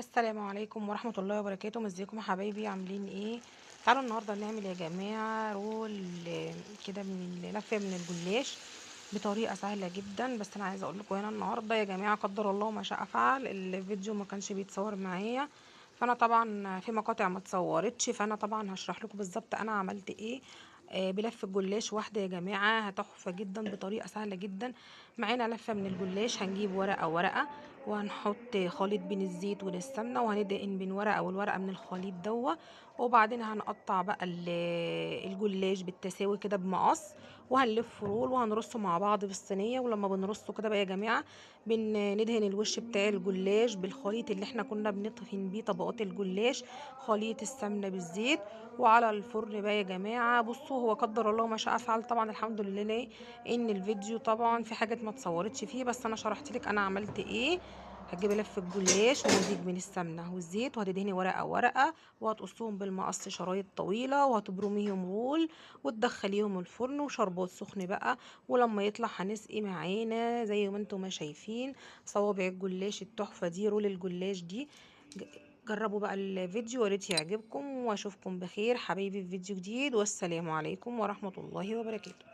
السلام عليكم ورحمة الله وبركاته. ازيكم يا حبايبي؟ عاملين ايه؟ تعالوا النهارده نعمل يا جماعة رول كده من لفة من الجلاش بطريقة سهلة جدا. بس انا عايزة اقول لكم هنا النهارده يا جماعة قدر الله ما شاء فعل، الفيديو ما كانش بيتصور معايا، فانا طبعا في مقاطع ما اتصورتش، فانا طبعا هشرح لكم بالظبط انا عملت ايه. بلف الجلاش واحدة يا جماعة تحفة جدا بطريقة سهلة جدا. معانا لفة من الجلاش، هنجيب ورقة ورقة وهنحط خليط بين الزيت والسمنة وهندهن بين ورقة والورقة من الخليط دوا. وبعدين هنقطع بقى الجلاش بالتساوي كده بمقص، وهنلف رول وهنرصه مع بعض في الصينية. ولما بنرصه كده بقى يا جماعة بندهن الوش بتاع الجلاش بالخليط اللي احنا كنا بنطحن بيه طبقات الجلاش، خليط السمنة بالزيت. وعلى الفرن بقى يا جماعة بصوا، هو قدر الله ما شاء فعل طبعا. الحمد لله ان الفيديو طبعا في حاجات ما اتصورتش فيه، بس انا شرحت لك انا عملت ايه. هتجيبي لف الجلاش ومزيج من السمنه والزيت، وهتدهني ورقه ورقه، وهتقصهم بالمقص شرايط طويله، وهتبرميهم رول وتدخليهم الفرن وشربات سخن بقى. ولما يطلع هنسقي معانا زي ما انتم ما شايفين صوابع الجلاش التحفه دي، رول الجلاش دي. ج- جربوا بقى الفيديو، وريت يعجبكم، واشوفكم بخير حبايبي في فيديو جديد، والسلام عليكم ورحمه الله وبركاته.